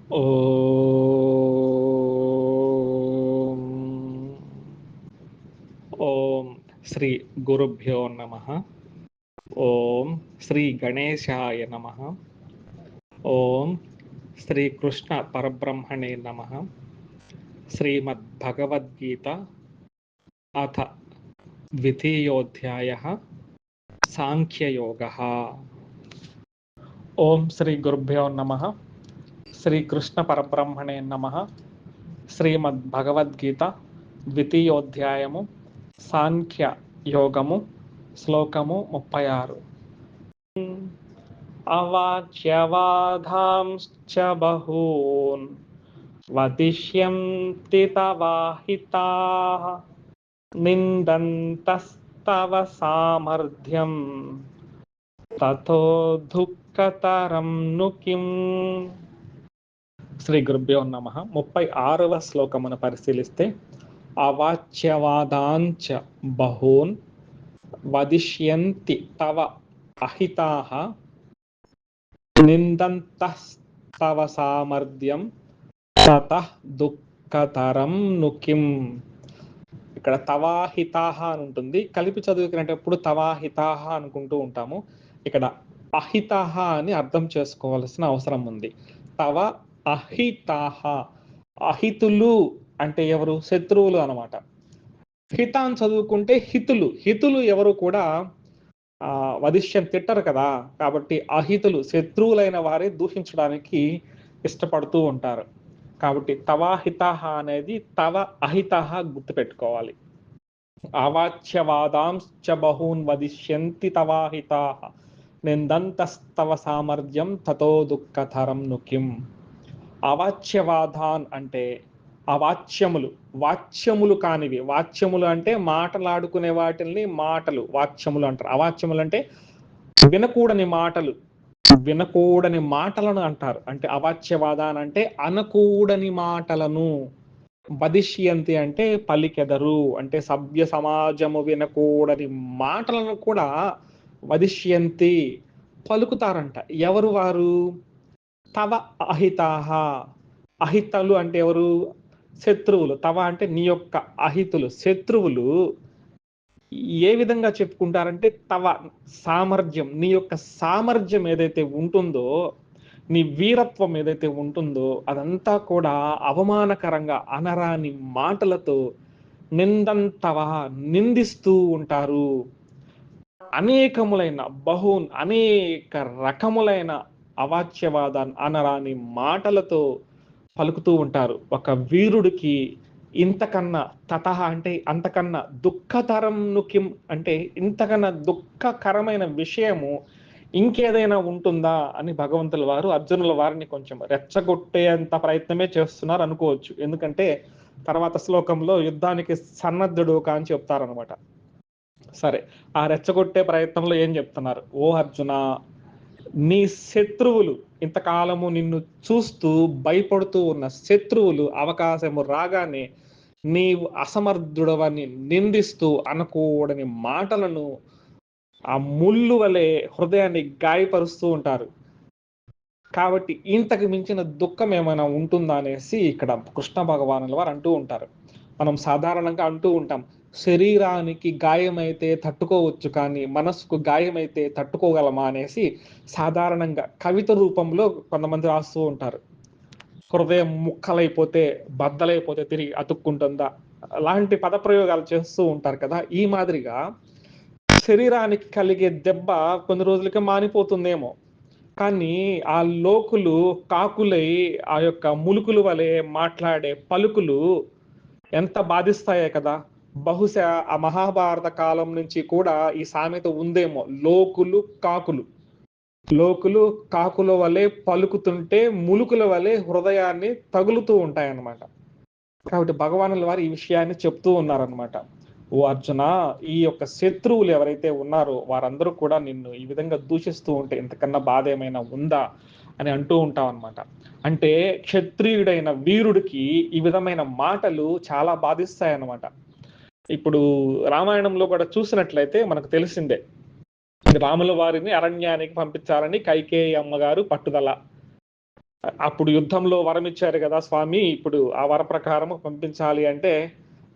ఓం ఓం శ్రీ గురుభ్యో నమః. ఓం శ్రీ గణేశాయ నమః. ఓం శ్రీ కృష్ణ పరబ్రహ్మణే నమః. శ్రీమద్భగవద్గీత అథ ద్వితీయోధ్యాయః సాంఖ్యయోగः. ఓం శ్రీ గురుభ్యో నమః. శ్రీ కృష్ణ పరబ్రహ్మణే నమః. శ్రీమద్భగవద్గీత ద్వితీయోధ్యాయము సాంఖ్య యోగము శ్లోకము 36. అవాచ్యవాదాంశ్చ బహూన్ వదిష్యంతి తవాహితాః నిందంతస్తవ సామర్థ్యం తతో దుఃఖతరం ను కిం. శ్రీ గురుభ్యో నమః. 36వ శ్లోకమును పరిశీలిస్తే, అవాచ్యవాదాంచ బహూన్ వదిష్యంతి తవ అహితాః నిందంతస్తవ సామర్థ్యం తతః దుఃఖతరం ను కిం. ఇక్కడ తవాహితాః అని ఉంటుంది. కలిపి చదువుకునేటప్పుడు తవాహితాః అనుకుంటూ ఉంటాము. ఇక్కడ అహితాః అని అర్థం చేసుకోవాల్సిన అవసరం ఉంది. తవ అహితాః, అహితులు అంటే ఎవరు? శత్రువులు అన్నమాట. హితాన్ చదువుకుంటే హితులు. హితులు ఎవరు కూడా వదిష్యం తిట్టరు కదా, కాబట్టి అహితులు శత్రువులైన వారే దూషించడానికి ఇష్టపడుతూ ఉంటారు. కాబట్టి తవాహితాః అనేది తవ అహితాః గుర్తుపెట్టుకోవాలి. అవాచ్యవాదాంశ్చ బహూన్ వదిష్యంతి తవాహితాః నిందంతస్తవ సామర్థ్యం తతో దుఃఖతరం ను కిం. అవాచ్యవాదాన్ అంటే అవాచ్యములు, వాచ్యములు కానివి. వాచ్యములు అంటే మాటలాడుకునే వాటిని మాటలు వాచ్యములు అంటారు. అవాచ్యములు అంటే వినకూడని మాటలు, వినకూడని మాటలను అంటారు. అంటే అవాచ్యవాదాన్ అంటే అనకూడని మాటలను. వదిష్యంతి అంటే పలికెదరు, అంటే సభ్య సమాజము వినకూడని మాటలను కూడా వదిష్యంతి పలుకుతారంట. ఎవరు వారు? తవ అహితాః. అహితలు అంటే ఎవరు? శత్రువులు. తవ అంటే నీ యొక్క అహితులు, శత్రువులు. ఏ విధంగా చెప్పుకుంటారంటే తవ సామర్థ్యం, నీ యొక్క సామర్థ్యం ఏదైతే ఉంటుందో, నీ వీరత్వం ఏదైతే ఉంటుందో అదంతా కూడా అవమానకరంగా అనరాని మాటలతో నిందంతవ నిందిస్తూ ఉంటారు. అనేకములైన బహున్ అనేక రకములైన అవాచ్యవాదాన్ని అనరాని మాటలతో పలుకుతూ ఉంటారు. ఒక వీరుడికి ఇంతకన్నా తతః అంటే అంతకన్నా దుఃఖతరం ను కిం అంటే ఇంతకన్నా దుఃఖకరమైన విషయము ఇంకేదైనా ఉంటుందా అని భగవంతుల వారు అర్జునుల వారిని కొంచెం రెచ్చగొట్టేంత ప్రయత్నమే చేస్తున్నారు అనుకోవచ్చు. ఎందుకంటే తర్వాత శ్లోకంలో యుద్ధానికి సన్నద్ధుడు అని చెప్తారనమాట. సరే, ఆ రెచ్చగొట్టే ప్రయత్నంలో ఏం చెప్తున్నారు? ఓ అర్జున, నీ శత్రువులు, ఇంతకాలము నిన్ను చూస్తూ భయపడుతూ ఉన్న శత్రువులు అవకాశము రాగానే నీవు అసమర్థుడవని నిందిస్తూ అనకూడని మాటలను ఆ ముళ్ళు వలె హృదయాన్ని గాయపరుస్తూ ఉంటారు. కాబట్టి ఇంతకు మించిన దుఃఖం ఏమైనా ఉంటుందా అనేసి ఇక్కడ కృష్ణ భగవానుల వారు అంటూ ఉంటారు. మనం సాధారణంగా అంటూ ఉంటాం, శరీరానికి గాయమైతే తట్టుకోవచ్చు కానీ మనస్సుకు గాయమైతే తట్టుకోగలమా అనేసి సాధారణంగా కవిత రూపంలో కొంతమంది రాస్తూ ఉంటారు. హృదయం ముక్కలైపోతే బద్దలైపోతే తిరిగి అతుక్కుంటుందా, అలాంటి పదప్రయోగాలు చేస్తూ ఉంటారు కదా. ఈ మాదిరిగా శరీరానికి కలిగే దెబ్బ కొన్ని రోజులకి మానిపోతుందేమో, కానీ ఆ లోకులు కాకులై ఆ యొక్క ములుకులు వలె మాట్లాడే పలుకులు ఎంత బాధిస్తాయో కదా. బహుశా ఆ మహాభారత కాలం నుంచి కూడా ఈ సామెత ఉందేమో. లోకులు కాకులు, లోకులు కాకుల వలె పలుకుతుంటే ములుకుల వలె హృదయాన్ని తగులుతూ ఉంటాయన్నమాట. కాబట్టి భగవానుల వారు ఈ విషయాన్ని చెప్తూ ఉన్నారనమాట. ఓ అర్జున, ఈ యొక్క శత్రువులు ఎవరైతే ఉన్నారో వారందరూ కూడా నిన్ను ఈ విధంగా దూషిస్తూ ఉంటే ఇంతకన్నా బాధ ఏమైనా ఉందా అని అంటూ ఉంటాం అనమాట. అంటే క్షత్రియుడైన వీరుడికి ఈ విధమైన మాటలు చాలా బాధిస్తాయన్నమాట. ఇప్పుడు రామాయణంలో కూడా చూసినట్లయితే మనకు తెలిసిందే, రాముల వారిని అరణ్యానికి పంపించాలని కైకేయి అమ్మగారు పట్టుదల. అప్పుడు యుద్ధంలో వరం ఇచ్చారు కదా స్వామి, ఇప్పుడు ఆ వర ప్రకారం పంపించాలి అంటే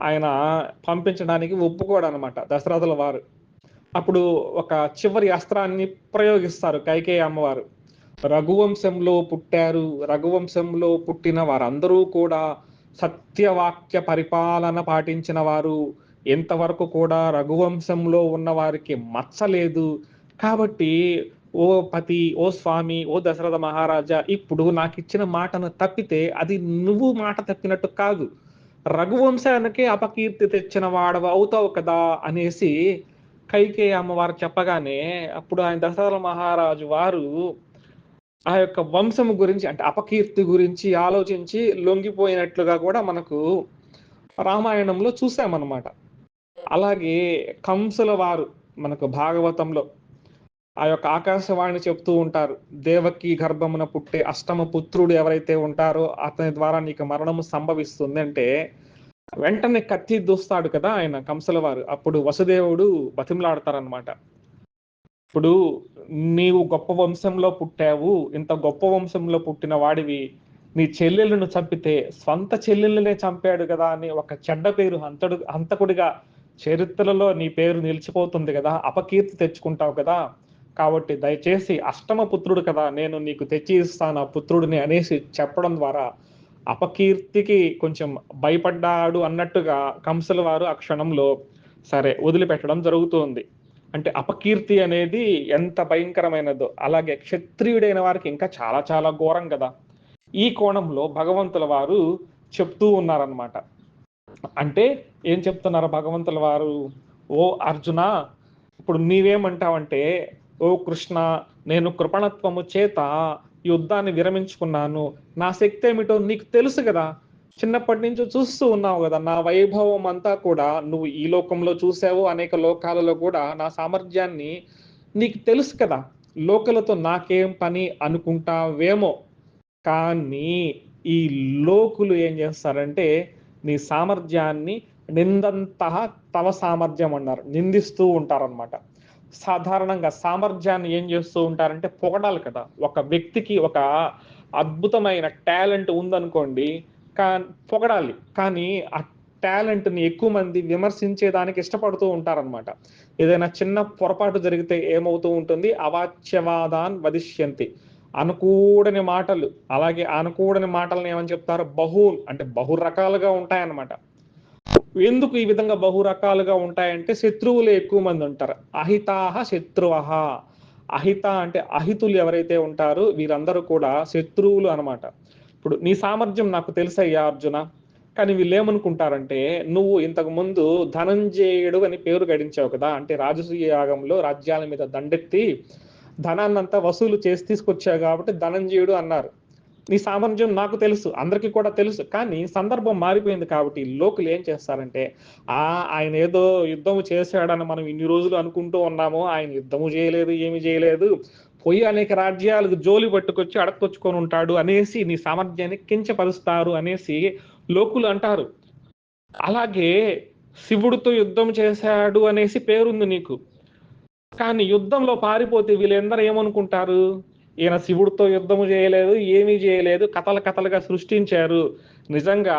ఆయన పంపించడానికి ఒప్పుకోడనమాట దశరథుల వారు. అప్పుడు ఒక చివరి అస్త్రాన్ని ప్రయోగిస్తారు కైకేయి అమ్మవారు. రఘువంశంలో పుట్టారు. రఘువంశంలో పుట్టిన వారందరూ కూడా సత్యవాక్య పరిపాలన పాటించిన వారు. ఇంతవరకు కూడా రఘువంశంలో ఉన్న వారికి మచ్చ లేదు. కాబట్టి ఓ పతి, ఓ స్వామి, ఓ దశరథ మహారాజా, ఇప్పుడు నాకిచ్చిన మాటను తప్పితే అది నువ్వు మాట తప్పినట్టు కాదు. రఘువంశానికే అపకీర్తి తెచ్చిన వాడవు అవుతావు కదా అనేసి కైకేయి అమ్మవారు చెప్పగానే అప్పుడు ఆయన దశరథ మహారాజు వారు ఆ యొక్క వంశము గురించి అంటే అపకీర్తి గురించి ఆలోచించి లొంగిపోయినట్లుగా కూడా మనకు రామాయణంలో చూసామన్నమాట. అలాగే కంసుల వారు మనకు భాగవతంలో ఆ యొక్క ఆకాశవాణి చెప్తూ ఉంటారు. దేవకి గర్భమున పుట్టే అష్టమ పుత్రుడు ఎవరైతే ఉంటారో అతని ద్వారా నీకు మరణము సంభవిస్తుంది అంటే వెంటనే కత్తి దూస్తాడు కదా ఆయన కంసుల వారు. అప్పుడు వసుదేవుడు బతిమలాడతారనమాట. ఇప్పుడు నీవు గొప్ప వంశంలో పుట్టావు. ఇంత గొప్ప వంశంలో పుట్టిన వాడివి నీ చెల్లెలను చంపితే స్వంత చెల్లెళ్ళనే చంపాడు కదా అని ఒక చెడ్డ పేరు హంతకుడిగా చరిత్రలో నీ పేరు నిలిచిపోతుంది కదా, అపకీర్తి తెచ్చుకుంటావు కదా. కాబట్టి దయచేసి అష్టమ పుత్రుడు కదా నేను నీకు తెచ్చి ఇస్తాను ఆ పుత్రుడిని అనేసి చెప్పడం ద్వారా అపకీర్తికి కొంచెం భయపడ్డాడు అన్నట్టుగా కంసుల వారు ఆ క్షణంలో సరే వదిలిపెట్టడం జరుగుతుంది. అంటే అపకీర్తి అనేది ఎంత భయంకరమైనదో అలాగే క్షత్రియుడైన వారికి ఇంకా చాలా చాలా ఘోరం కదా. ఈ కోణంలో భగవంతుల వారు చెప్తూ ఉన్నారనమాట. అంటే ఏం చెప్తున్నారు భగవంతుల వారు? ఓ అర్జున, ఇప్పుడు నీవేమంటావంటే ఓ కృష్ణ, నేను కృపణత్వము చేత యుద్ధాన్ని విరమించుకున్నాను. నా శక్తి ఏమిటో నీకు తెలుసు కదా. చిన్నప్పటి నుంచి చూస్తూ ఉన్నావు కదా నా వైభవం అంతా కూడా. నువ్వు ఈ లోకంలో చూసావు, అనేక లోకాలలో కూడా నా సామర్థ్యాన్ని నీకు తెలుసు కదా. లోకలతో నాకేం పని అనుకుంటావేమో, కానీ ఈ లోకులు ఏం చేస్తారంటే నీ సామర్థ్యాన్ని నిందంత తవ సామర్థ్యం అన్నారు, నిందిస్తూ ఉంటారనమాట. సాధారణంగా సామర్థ్యాన్ని ఏం చేస్తూ ఉంటారంటే పొగడాలి కదా. ఒక వ్యక్తికి ఒక అద్భుతమైన టాలెంట్ ఉందనుకోండి, పొగడాలి. కానీ ఆ టాలెంట్ ని ఎక్కువ మంది విమర్శించేదానికి ఇష్టపడుతూ ఉంటారనమాట. ఏదైనా చిన్న పొరపాటు జరిగితే ఏమవుతూ ఉంటుంది? అవాచ్యవాదాన్ వదిష్యంతి, అనుకూడని మాటలు. అలాగే అనుకూడని మాటలను ఏమని చెప్తారు? అంటే బహు రకాలుగా ఉంటాయన్నమాట. ఎందుకు ఈ విధంగా బహు రకాలుగా ఉంటాయంటే శత్రువులు ఎక్కువ మంది ఉంటారు. అహితాహ శత్రువహ. అహిత అంటే అహితులు ఎవరైతే ఉంటారో వీరందరూ కూడా శత్రువులు అనమాట. ఇప్పుడు నీ సామర్థ్యం నాకు తెలుసయ్యా అర్జున, కానీ వీళ్ళు ఏమనుకుంటారంటే నువ్వు ఇంతకు ముందు ధనంజయుడు అని పేరు గడించావు కదా. అంటే రాజసూయ యాగంలో రాజ్యాల మీద దండెత్తి ధనాన్నంతా వసూలు చేసి తీసుకొచ్చావు కాబట్టి ధనంజయుడు అన్నారు. నీ సామర్థ్యం నాకు తెలుసు, అందరికీ కూడా తెలుసు. కానీ సందర్భం మారిపోయింది కాబట్టి లోకులు ఏం చేస్తారంటే ఆయన ఏదో యుద్ధము చేశాడని మనం ఇన్ని రోజులు అనుకుంటూ ఉన్నాము, ఆయన యుద్ధము చేయలేదు, ఏమి చేయలేదు, పోయి అనేక రాజ్యాలకు జోలి పట్టుకొచ్చి అడక్కొచ్చుకొని ఉంటాడు అనేసి నీ సామర్థ్యాన్ని కించపరుస్తారు అనేసి లోకులు అంటారు. అలాగే శివుడితో యుద్ధం చేశాడు అనేసి పేరుంది నీకు, కానీ యుద్ధంలో పారిపోతే వీళ్ళందరూ ఏమనుకుంటారు? ఈయన శివుడితో యుద్ధము చేయలేదు, ఏమీ చేయలేదు, కథలు కథలుగా సృష్టించారు. నిజంగా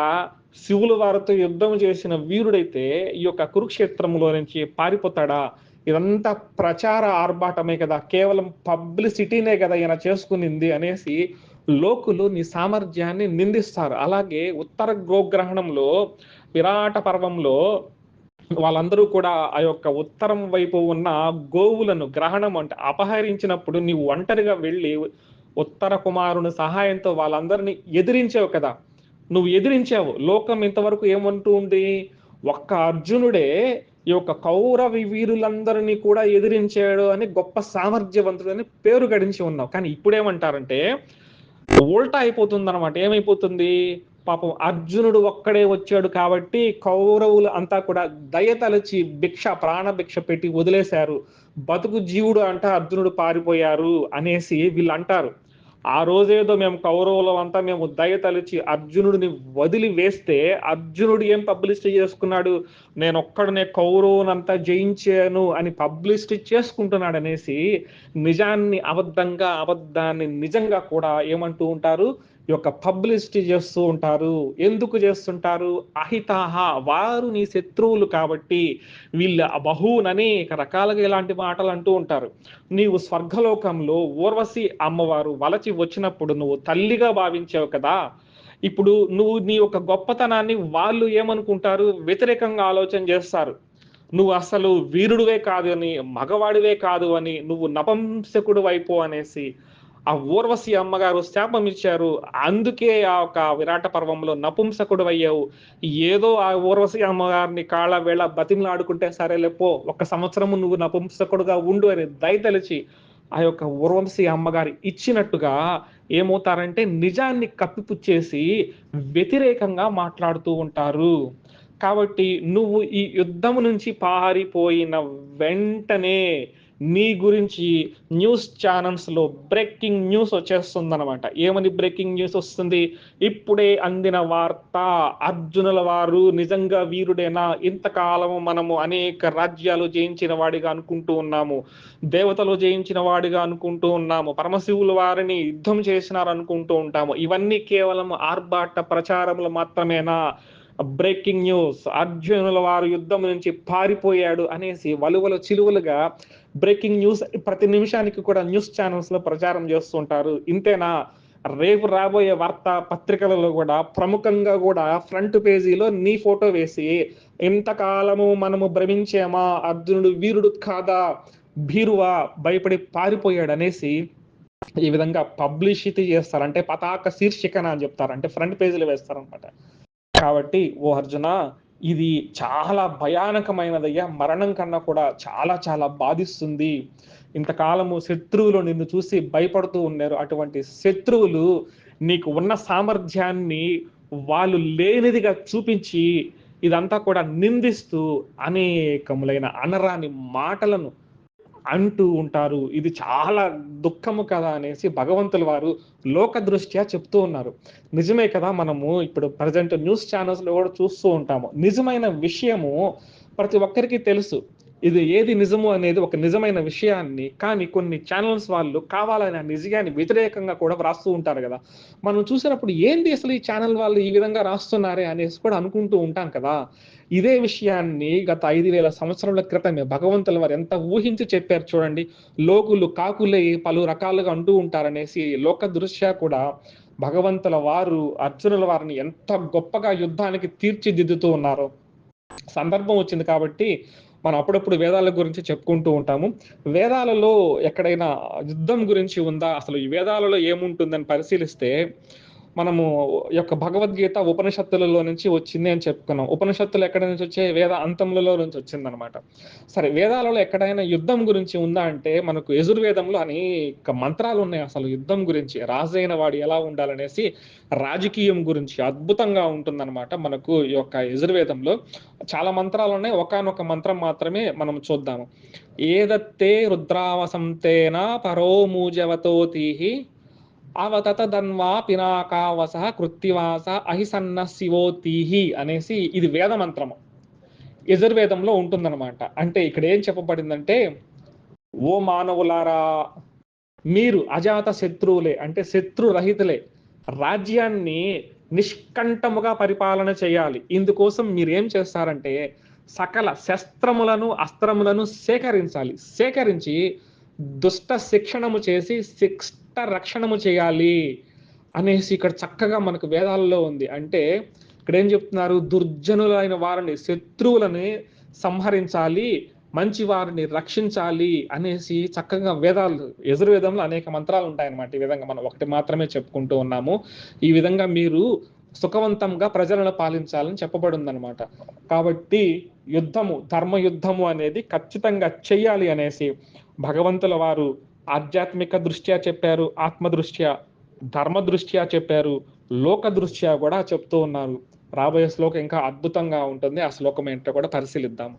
శివులు వారితో యుద్ధం చేసిన వీరుడైతే ఈ యొక్క కురుక్షేత్రంలో నుంచి పారిపోతాడా? ఇదంతా ప్రచార ఆర్భాటమే కదా, కేవలం పబ్లిసిటీనే కదా ఈయన చేసుకునింది అనేసి లోకులు నీ సామర్థ్యాన్ని నిందిస్తారు. అలాగే ఉత్తర గోగ్రహణంలో విరాట పర్వంలో వాళ్ళందరూ కూడా ఆ యొక్క ఉత్తరం వైపు ఉన్న గోవులను గ్రహణం అంటే అపహరించినప్పుడు నీవు ఒంటరిగా వెళ్ళి ఉత్తర కుమారుని సహాయంతో వాళ్ళందరినీ ఎదిరించావు కదా. నువ్వు ఎదిరించావు. లోకం ఇంతవరకు ఏమంటూ ఉంది? ఒక్క అర్జునుడే ఈ యొక్క కౌరవ వీరులందరినీ కూడా ఎదిరించాడు అని గొప్ప సామర్థ్యవంతుడు అని పేరు గడించి ఉన్నావు. కానీ ఇప్పుడేమంటారంటే ఉల్టా అయిపోతుంది అనమాట. ఏమైపోతుంది? పాపం అర్జునుడు ఒక్కడే వచ్చాడు కాబట్టి కౌరవులు అంతా కూడా దయతలచి ప్రాణ భిక్ష పెట్టి వదిలేశారు. బతుకు జీవుడు అంట అర్జునుడు పారిపోయారు అనేసి వీళ్ళు అంటారు. ఆ రోజేదో మేము కౌరవులం అంతా మేము దయ తలిచి అర్జునుడిని వదిలి వేస్తే అర్జునుడు ఏం పబ్లిసిటీ చేసుకున్నాడు, నేనొక్కడనే కౌరవునంతా జయించాను అని పబ్లిసిటీ చేసుకుంటున్నాడు అనేసి నిజాన్ని అబద్ధంగా, అబద్ధాన్ని నిజంగా కూడా ఏమంటూ ఉంటారు, ఈ యొక్క పబ్లిసిటీ చేస్తూ ఉంటారు. ఎందుకు చేస్తుంటారు? అహితాహ, వారు నీ శత్రువులు కాబట్టి వీళ్ళ బహూన్ అనేక రకాలుగా ఇలాంటి మాటలు అంటూ ఉంటారు. నీవు స్వర్గలోకంలో ఊర్వశి అమ్మవారు వలచి వచ్చినప్పుడు నువ్వు తల్లిగా భావించావు కదా, ఇప్పుడు నువ్వు నీ యొక్క గొప్పతనాన్ని వాళ్ళు ఏమనుకుంటారు, వ్యతిరేకంగా ఆలోచన చేస్తారు. నువ్వు అసలు వీరుడివే కాదు అని, మగవాడివే కాదు అని, నువ్వు నపుంసకుడు వైపు అనేసి ఆ ఊర్వశి అమ్మగారు శాపం ఇచ్చారు. అందుకే ఆ ఒక విరాట పర్వంలో నపుంసకుడు అయ్యావు. ఏదో ఆ ఊర్వశి అమ్మగారిని కాళ్ళ వేళ బతిమలాడుకుంటే సరేలే పో, ఒక్క సంవత్సరము నువ్వు నపుంసకుడుగా ఉండు అని దయతలిచి ఆ యొక్క ఊర్వశి అమ్మగారు ఇచ్చినట్టుగా ఏమవుతారంటే నిజాన్ని కప్పిపుచ్చేసి వ్యతిరేకంగా మాట్లాడుతూ ఉంటారు. కాబట్టి నువ్వు ఈ యుద్ధము నుంచి పారిపోయిన వెంటనే నీ గురించి న్యూస్ ఛానల్స్‌లో బ్రేకింగ్ న్యూస్ వచ్చేస్తుందనమాట. ఏమని బ్రేకింగ్ న్యూస్ వస్తుంది? ఇప్పుడే అందిన వార్త, అర్జునుల వారు నిజంగా వీరుడేనా? ఇంతకాలము మనము అనేక రాజ్యాలు జయించిన వాడిగా అనుకుంటూ ఉన్నాము. దేవతలు జయించిన వాడిగా అనుకుంటూ ఉన్నాము. పరమశివుల వారిని యుద్ధం చేసినారనుకుంటూ ఉంటాము. ఇవన్నీ కేవలం ఆర్భాట ప్రచారములు మాత్రమేనా? బ్రేకింగ్ న్యూస్, అర్జునుల వారు యుద్ధం నుంచి పారిపోయాడు అనేసి వలువలు చిలువలుగా బ్రేకింగ్ న్యూస్ ప్రతి నిమిషానికి కూడా న్యూస్ ఛానల్స్ లో ప్రచారం చేస్తుంటారు. ఇంతేనా? రేపు రాబోయే వార్తా పత్రికలలో కూడా ప్రముఖంగా కూడా ఫ్రంట్ పేజీలో నీ ఫోటో వేసి ఇంతకాలము మనము భ్రమించామా, అర్జునుడు వీరుడు కాదా, భీరువా, భయపడి పారిపోయాడు అనేసి ఈ విధంగా పబ్లిసిటీ చేస్తారు. అంటే పతాక శీర్షికన అని చెప్తారు, అంటే ఫ్రంట్ పేజీలో వేస్తారనమాట. కాబట్టి ఓ అర్జున, ఇది చాలా భయానకమైనదయ్యా. మరణం కన్నా కూడా చాలా చాలా బాధిస్తుంది. ఇంతకాలము శత్రువులు నిన్ను చూసి భయపడుతూ ఉన్నారు. అటువంటి శత్రువులు నీకు ఉన్న సామర్థ్యాన్ని వాళ్ళు లేనిదిగా చూపించి ఇదంతా కూడా నిందిస్తూ అనేకములైన అనరాని మాటలను అంటూ ఉంటారు. ఇది చాలా దుఃఖము కదా అనేసి భగవంతుల వారు లోక దృష్ట్యా చెప్తూ ఉన్నారు. నిజమే కదా, మనము ఇప్పుడు ప్రజెంట్ న్యూస్ ఛానల్స్ లో కూడా చూస్తూ ఉంటాము. నిజమైన విషయము ప్రతి ఒక్కరికి తెలుసు. ఇది ఏది నిజము అనేది ఒక నిజమైన విషయాన్ని, కానీ కొన్ని ఛానల్స్ వాళ్ళు కావాలని ఆ నిజాన్ని వ్యతిరేకంగా కూడా వ్రాస్తూ ఉంటారు కదా. మనం చూసినప్పుడు ఏంది అసలు ఈ ఛానల్ వాళ్ళు ఈ విధంగా రాస్తున్నారే అనేసి కూడా అనుకుంటూ ఉంటాం కదా. ఇదే విషయాన్ని గత 5,000 సంవత్సరాల క్రితమే భగవంతుల వారు ఎంత ఊహించి చెప్పారు చూడండి. లోకులు కాకులే పలు రకాలుగా అంటూ ఉంటారనేసి లోక దృష్ట్యా కూడా భగవంతుల వారు అర్జునుల వారిని ఎంత గొప్పగా యుద్ధానికి తీర్చిదిద్దుతూ ఉన్నారో. సందర్భం వచ్చింది కాబట్టి మనం అప్పుడప్పుడు వేదాల గురించి చెప్పుకుంటూ ఉంటాము. వేదాలలో ఎక్కడైనా యుద్ధం గురించి ఉందా, అసలు ఈ వేదాలలో ఏముంటుందని పరిశీలిస్తే మనము ఈ యొక్క భగవద్గీత ఉపనిషత్తులలో నుంచి వచ్చింది అని చెప్పుకున్నాం. ఉపనిషత్తులు ఎక్కడి నుంచి వచ్చాయి? వేద అంతములలో నుంచి వచ్చిందనమాట. సరే, వేదాలలో ఎక్కడైనా యుద్ధం గురించి ఉందా అంటే మనకు యజుర్వేదంలో అనేక మంత్రాలు ఉన్నాయి అసలు యుద్ధం గురించి. రాజైన వాడు ఎలా ఉండాలనేసి రాజకీయం గురించి అద్భుతంగా ఉంటుందన్నమాట. మనకు ఈ యొక్క యజుర్వేదంలో చాలా మంత్రాలు ఉన్నాయి. ఒకానొక మంత్రం మాత్రమే మనం చూద్దాము. ఏదత్తే రుద్రావసంతేన పరో మూజవతోతిహి అవతత ధన్వా పినాకావస కృత్తివాస అహిసన్న శివోతిహి అనేసి ఇది వేద మంత్రము. యజుర్వేదంలో ఉంటుందన్నమాట. అంటే ఇక్కడ ఏం చెప్పబడిందంటే, ఓ మానవులారా, మీరు అజాత శత్రువులే, అంటే శత్రురహితులే, రాజ్యాన్ని నిష్కంఠముగా పరిపాలన చేయాలి. ఇందుకోసం మీరు ఏం చేస్తారంటే సకల శస్త్రములను అస్త్రములను సేకరించాలి. సేకరించి దుష్ట శిక్షణము చేసి శిష్ట రక్షణము చేయాలి అనేసి ఇక్కడ చక్కగా మనకు వేదాలలో ఉంది. అంటే ఇక్కడ ఏం చెప్తున్నారు? దుర్జనులైన వారిని, శత్రువులని సంహరించాలి, మంచి వారిని రక్షించాలి అనేసి చక్కగా వేదాలు, యజుర్వేదంలో అనేక మంత్రాలు ఉంటాయన్నమాట. ఈ విధంగా మనం ఒకటి మాత్రమే చెప్పుకుంటూ ఉన్నాము. ఈ విధంగా మీరు సుఖవంతంగా ప్రజలను పాలించాలని చెప్పబడి ఉందన్నమాట. కాబట్టి యుద్ధము, ధర్మ యుద్ధము అనేది ఖచ్చితంగా చెయ్యాలి అనేసి భగవంతుల వారు ఆధ్యాత్మిక దృష్ట్యా చెప్పారు, ఆత్మ దృష్ట్యా, ధర్మ దృష్ట్యా చెప్పారు, లోక దృష్ట్యా కూడా చెప్తూ ఉన్నారు. రాబోయే శ్లోకం ఇంకా అద్భుతంగా ఉంటుంది. ఆ శ్లోకం ఏంటో కూడా పరిశీలిద్దాం.